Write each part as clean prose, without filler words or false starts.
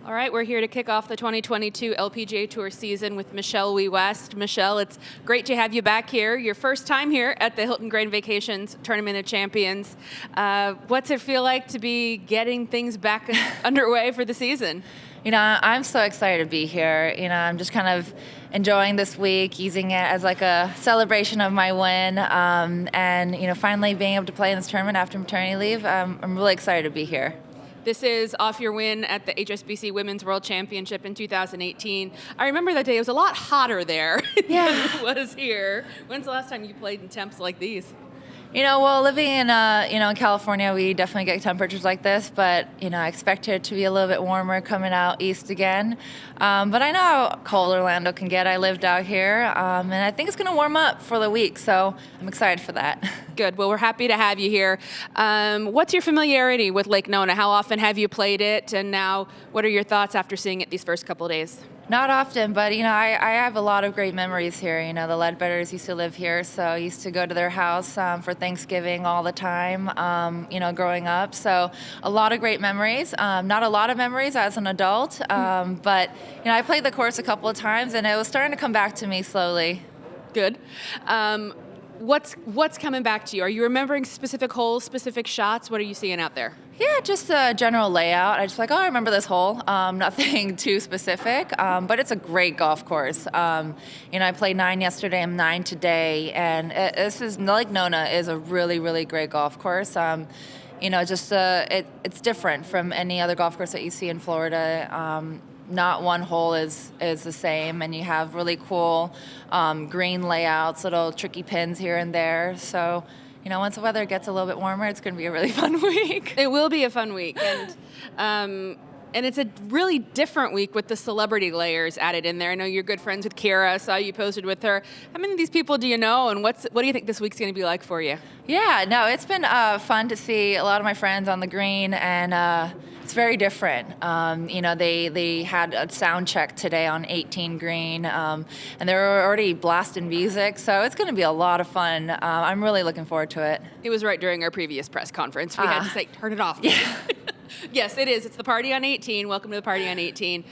All right, we're here to kick off the 2022 LPGA Tour season with Michelle Wee West. Michelle, it's great to have you back here. Your first time here at the Hilton Grand Vacations Tournament of Champions. What's it feel like to be getting things back underway for the season? I'm so excited to be here. I'm just kind of enjoying this week, using it as like a celebration of my win, and finally being able to play in this tournament after maternity leave. I'm really excited to be here. This is off your win at the HSBC Women's World Championship in 2018. I remember that day. It was a lot hotter there than it was here. When's the last time you played in temps like these? Living in in California, we definitely get temperatures like this, but I expect it to be a little bit warmer coming out east again. But I know how cold Orlando can get. I lived out here, and I think it's going to warm up for the week, so I'm excited for that. Good. Well, we're happy to have you here. What's your familiarity with Lake Nona? How often have you played it, and now what are your thoughts after seeing it these first couple of days? Not often, but I have a lot of great memories here. The Ledbetters used to live here, so I used to go to their house for Thanksgiving all the time, growing up. So a lot of great memories. Not a lot of memories as an adult, but I played the course a couple of times, and it was starting to come back to me slowly. Good. What's coming back to you? Are you remembering specific holes, specific shots? What are you seeing out there? Yeah, just a general layout. I just I remember this hole. Nothing too specific, but it's a great golf course. I played 9 yesterday and 9 today, and Lake Nona is a really, really great golf course. It's different from any other golf course that you see in Florida. Not one hole is the same, and you have really cool green layouts, little tricky pins here and there. So, once the weather gets a little bit warmer, it's going to be a really fun week. It will be a fun week, and it's a really different week with the celebrity layers added in there. I know you're good friends with Kira. I saw you posted with her. How many of these people do you know, and what do you think this week's going to be like for you? Yeah, no, it's been fun to see a lot of my friends on the green, and it's very different. They had a sound check today on 18 green, and they were already blasting music, so it's going to be a lot of fun. I'm really looking forward to it. It was right during our previous press conference. We had to say, turn it off. Yeah. Yes, it is. It's the party on 18. Welcome to the party on 18.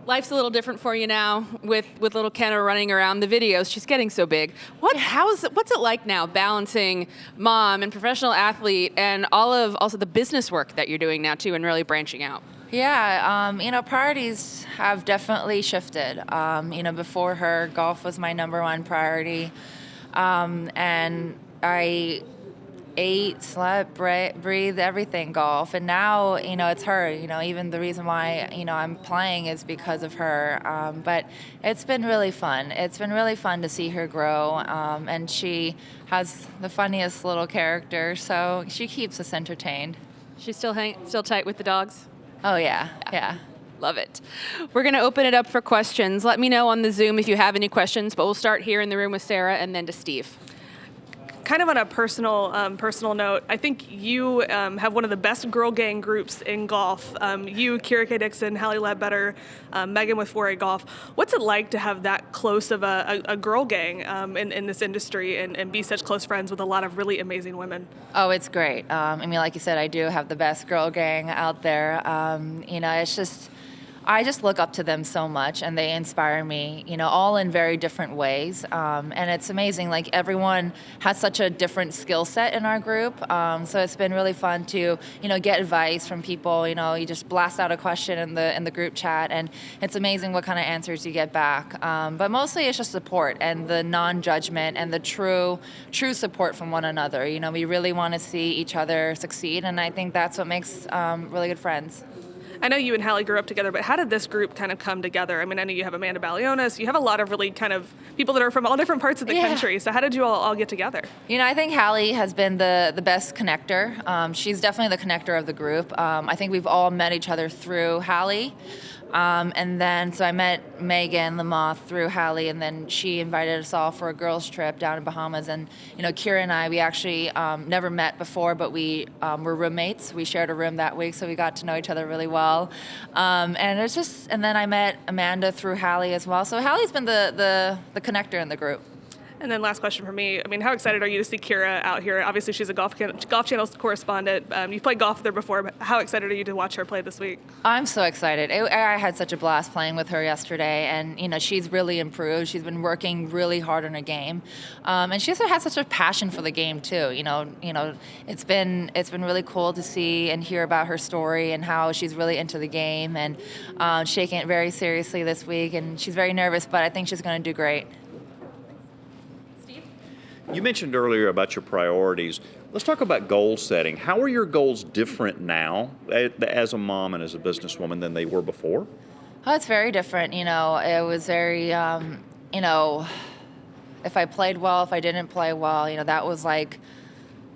Life's a little different for you now with little Kenna running around the videos. She's getting so big. What's it like now balancing mom and professional athlete and also the business work that you're doing now too and really branching out? Yeah, priorities have definitely shifted. Before her, golf was my number one priority. And I ate, slept, breathed, everything golf. And now, it's her. Even the reason why, I'm playing is because of her. But it's been really fun. It's been really fun to see her grow. And she has the funniest little character, so she keeps us entertained. She's still tight with the dogs? Oh, yeah. Love it. We're going to open it up for questions. Let me know on the Zoom if you have any questions, but we'll start here in the room with Sarah and then to Steve. Kind of on a personal note, I think you have one of the best girl gang groups in golf. You, Kira K. Dixon, Hallie Ledbetter, Megan with 4A Golf. What's it like to have that close of a girl gang in this industry and be such close friends with a lot of really amazing women? Oh, it's great. Like you said, I do have the best girl gang out there. It's just, I just look up to them so much, and they inspire me, all in very different ways. And it's amazing. Like, everyone has such a different skill set in our group. So it's been really fun to, get advice from people. You just blast out a question in the group chat, and it's amazing what kind of answers you get back. But mostly it's just support and the non-judgment and the true support from one another. We really want to see each other succeed, and I think that's what makes really good friends. I know you and Hallie grew up together, but how did this group kind of come together? I mean, I know you have Amanda Balionis. You have a lot of really kind of people that are from all different parts of the country. So how did you all get together? I think Hallie has been the best connector. She's definitely the connector of the group. I think we've all met each other through Hallie. And then, so I met Megan Lamoth through Hallie, and then she invited us all for a girls' trip down in Bahamas. And, Kira and I, we actually never met before, but we were roommates. We shared a room that week, so we got to know each other really well. And then I met Amanda through Hallie as well. So Hallie's been the connector in the group. And then last question for me. I mean, how excited are you to see Kira out here? Obviously, she's a Golf Channel's correspondent. You've played golf with her before, but how excited are you to watch her play this week? I'm so excited. I had such a blast playing with her yesterday, and she's really improved. She's been working really hard on her game, and she also has such a passion for the game too. It's been really cool to see and hear about her story and how she's really into the game and shaking it very seriously this week. And she's very nervous, but I think she's going to do great. You mentioned earlier about your priorities. Let's talk about goal setting. How are your goals different now as a mom and as a businesswoman than they were before? Oh, it's very different. It was very, if I played well, if I didn't play well, that was like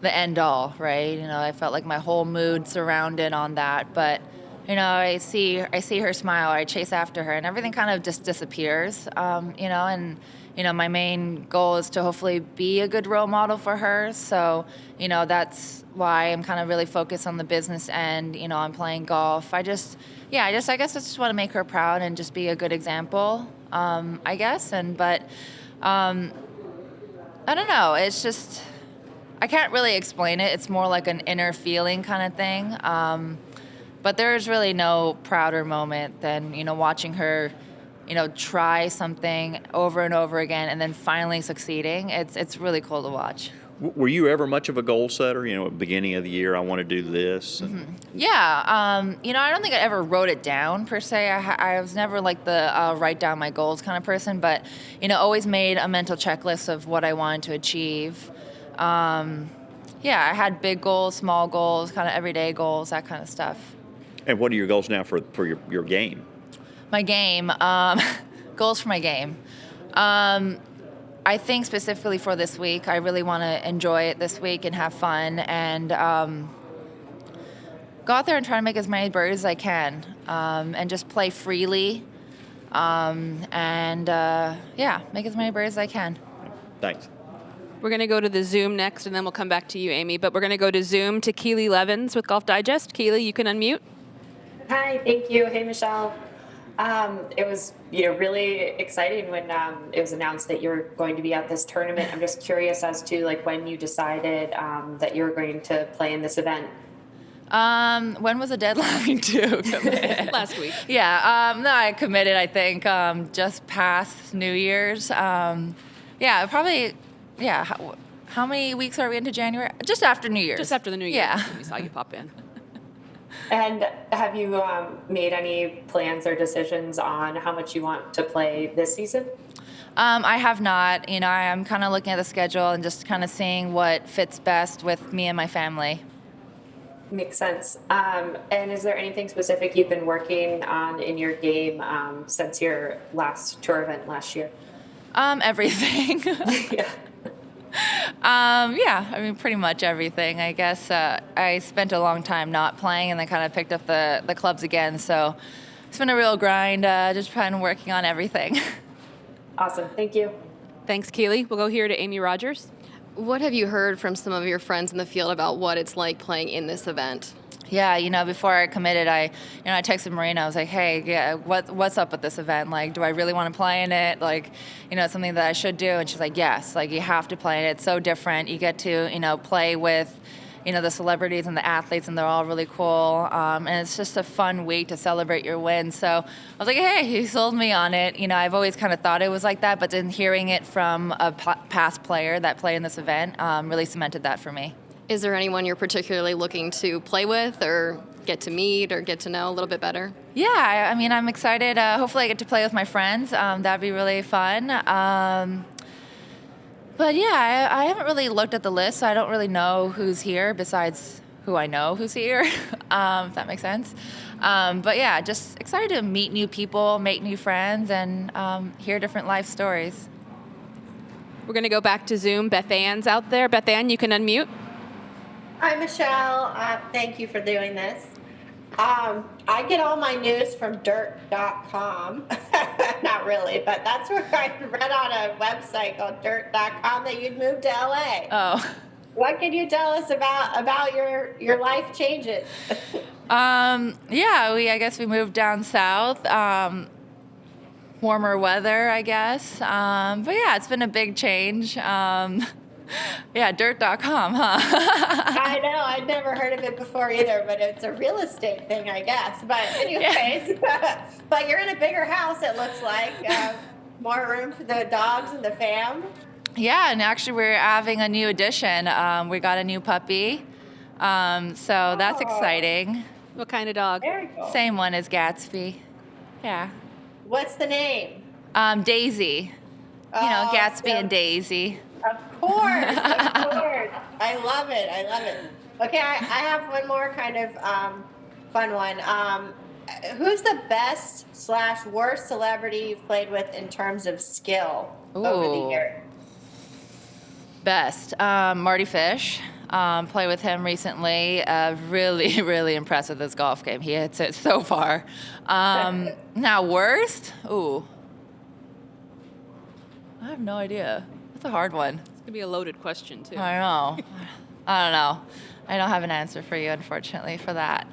the end all, right? I felt like my whole mood surrounded on that. But, I see her smile, I chase after her, and everything kind of just disappears, my main goal is to hopefully be a good role model for her. So, that's why I'm kind of really focused on the business end. I'm playing golf. I guess I just want to make her proud and just be a good example, I guess. But I don't know. It's just, I can't really explain it. It's more like an inner feeling kind of thing. But there's really no prouder moment than, watching her try something over and over again and then finally succeeding. It's really cool to watch. Were you ever much of a goal setter? At the beginning of the year, I want to do this. Mm-hmm. Yeah. I don't think I ever wrote it down per se. I was never like the write down my goals kind of person, but, always made a mental checklist of what I wanted to achieve. I had big goals, small goals, kind of everyday goals, that kind of stuff. And what are your goals now for your game? My game, goals for my game. I think specifically for this week, I really want to enjoy it this week and have fun and go out there and try to make as many birdies as I can and just play freely make as many birdies as I can. Thanks. We're going to go to the Zoom next, and then we'll come back to you, Amy. But we're going to go to Zoom to Keely Levins with Golf Digest. Keely, you can unmute. Hi, thank you. Hey, Michelle. It was, really exciting when it was announced that you were going to be at this tournament. I'm just curious as to when you decided that you were going to play in this event. When was the deadline to commit? Last week. Yeah. No, I committed. I think just past New Year's. Probably. Yeah. How many weeks are we into January? Just after New Year's. Just after the New Year. Yeah. We saw you pop in. And have you made any plans or decisions on how much you want to play this season? I have not. I'm kind of looking at the schedule and just kind of seeing what fits best with me and my family. Makes sense. And is there anything specific you've been working on in your game since your last tour event last year? Everything. Yeah. Pretty much everything. I guess I spent a long time not playing and then kind of picked up the clubs again. So it's been a real grind, just trying and working on everything. Awesome. Thank you. Thanks, Keely. We'll go here to Amy Rogers. What have you heard from some of your friends in the field about what it's like playing in this event? Yeah, before I committed, I texted Marina. I was like, hey, yeah, what's up with this event? Like, do I really want to play in it? Like, it's something that I should do. And she's like, yes, like you have to play in it. It's so different. You get to, play with, the celebrities and the athletes, and they're all really cool. And it's just a fun week to celebrate your win. So I was like, hey, you sold me on it. I've always kind of thought it was like that, but then hearing it from a past player that played in this event really cemented that for me. Is there anyone you're particularly looking to play with or get to meet or get to know a little bit better? Yeah, I'm excited. Hopefully I get to play with my friends. That'd be really fun. But yeah, I haven't really looked at the list, so I don't really know who's here besides who I know who's here, if that makes sense. But yeah, just excited to meet new people, make new friends, and hear different life stories. We're going to go back to Zoom. Beth Ann's out there. Beth Ann, you can unmute. Hi, Michelle. Thank you for doing this. I get all my news from dirt.com. Not really, but that's where I read on a website called dirt.com that you'd moved to LA. Oh. What can you tell us about your life changes? I guess we moved down south. warmer weather, I guess. But yeah, it's been a big change. Yeah, dirt.com, huh? I know, I'd never heard of it before either, but it's a real estate thing, I guess. But anyways, but you're in a bigger house, it looks like. More room for the dogs and the fam. Yeah, and actually we're having a new addition. We got a new puppy. So that's exciting. What kind of dog? Very cool. Same one as Gatsby. Yeah. What's the name? Daisy. Oh, Gatsby so- and Daisy. Of course, of course. I love it. I love it. Okay, I have one more kind of fun one. Who's the best / worst celebrity you've played with in terms of skill over the Ooh. years? Best. Marty Fish. Played with him recently. Really, really impressed with his golf game. He hits it so far. Now, worst? Ooh. I have no idea. That's a hard one. It's gonna be a loaded question too. I know. I don't know. I don't have an answer for you, unfortunately, for that.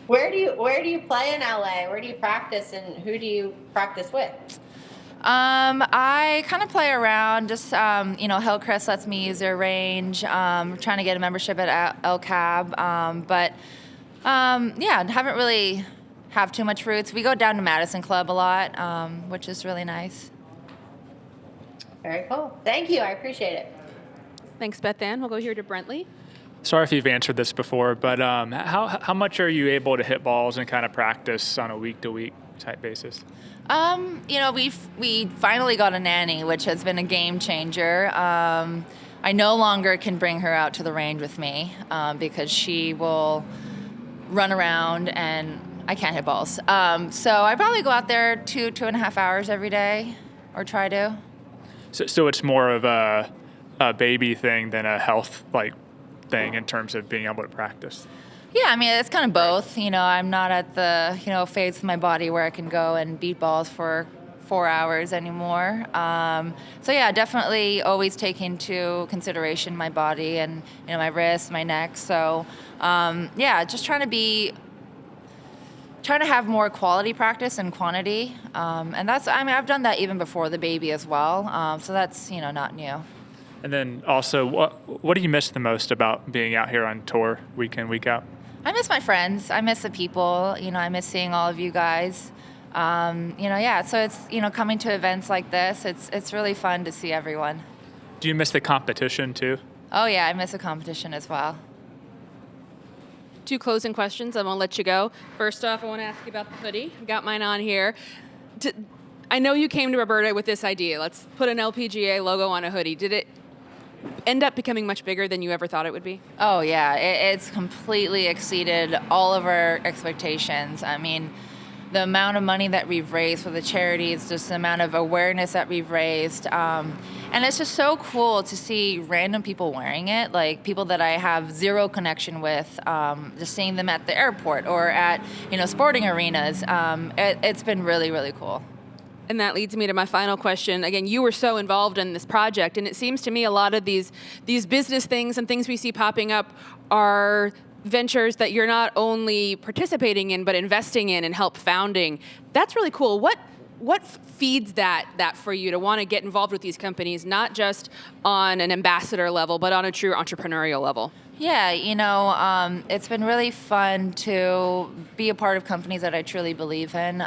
Where do you play in LA? Where do you practice, and who do you practice with? I kind of play around. Just Hillcrest lets me use their range. Trying to get a membership at El Cab, but haven't really have too much roots. We go down to Madison Club a lot, which is really nice. Very cool. Thank you. I appreciate it. Thanks, Beth Ann. We'll go here to Brentley. Sorry if you've answered this before, but how much are you able to hit balls and kind of practice on a week-to-week type basis? We finally got a nanny, which has been a game changer. I no longer can bring her out to the range with me because she will run around and I can't hit balls. So I probably go out there 2.5 hours every day, or try to. So it's more of a baby thing than a health thing in terms of being able to practice. Yeah, I mean, it's kind of both. I'm not at the, phase of my body where I can go and beat balls for 4 hours anymore. So yeah, definitely always take into consideration my body and, my wrists, my neck. So just trying to have more quality practice and quantity. And I've done that even before the baby as well. So that's, not new. And then also, what do you miss the most about being out here on tour week in, week out? I miss my friends. I miss the people. I miss seeing all of you guys. So it's, coming to events like this, it's really fun to see everyone. Do you miss the competition too? Oh yeah, I miss the competition as well. 2 closing questions. I'm gonna let you go. First off, I want to ask you about the hoodie. I've got mine on here. I know you came to Roberta with this idea. Let's put an LPGA logo on a hoodie. Did it end up becoming much bigger than you ever thought it would be? Oh yeah, it's completely exceeded all of our expectations. I mean, the amount of money that we've raised for the charities, just the amount of awareness that we've raised. And it's just so cool to see random people wearing it, like people that I have zero connection with, just seeing them at the airport or at, sporting arenas. It's been really, really cool. And that leads me to my final question. Again, you were so involved in this project, and it seems to me a lot of these business things and things we see popping up are ventures that you're not only participating in, but investing in and help founding. That's really cool. What feeds that for you to want to get involved with these companies, not just on an ambassador level, but on a true entrepreneurial level? Yeah, it's been really fun to be a part of companies that I truly believe in,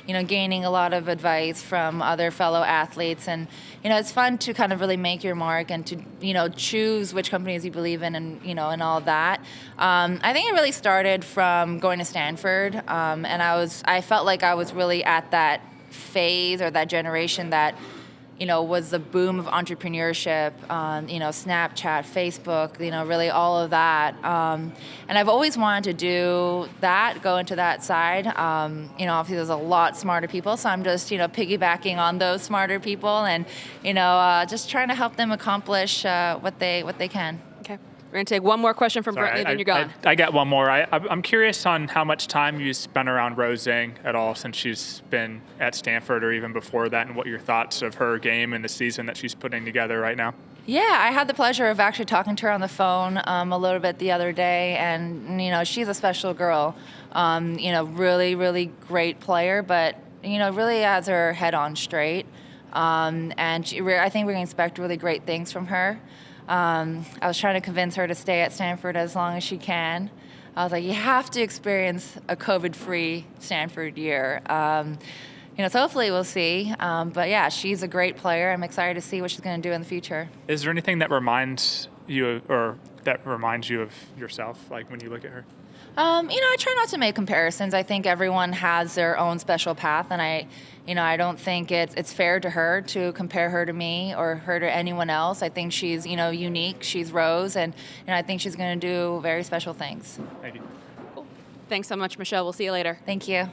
gaining a lot of advice from other fellow athletes. And, it's fun to kind of really make your mark and to, choose which companies you believe in and, and all that. I think it really started from going to Stanford. And I felt like I was really at that phase or that generation that, was the boom of entrepreneurship on, Snapchat, Facebook, really all of that. And I've always wanted to do that, go into that side. Obviously there's a lot smarter people, so I'm just, piggybacking on those smarter people and, just trying to help them accomplish what they can. Okay. We're going to take one more question from Brentley, then you're gone. I got one more. I'm curious on how much time you spent around Rose Zhang at all since she's been at Stanford or even before that, and what your thoughts of her game and the season that she's putting together right now. Yeah, I had the pleasure of actually talking to her on the phone a little bit the other day, and she's a special girl. Really, really great player, but really has her head on straight. And I think we can expect really great things from her. I was trying to convince her to stay at Stanford as long as she can. I was like, you have to experience a COVID-free Stanford year. So hopefully we'll see. But yeah, she's a great player. I'm excited to see what she's going to do in the future. Is there anything that reminds you of yourself, like when you look at her? I try not to make comparisons. I think everyone has their own special path, and I don't think it's fair to her to compare her to me or her to anyone else. I think she's, unique. She's Rose, and I think she's going to do very special things. Thank you. Thanks so much, Michelle. We'll see you later. Thank you.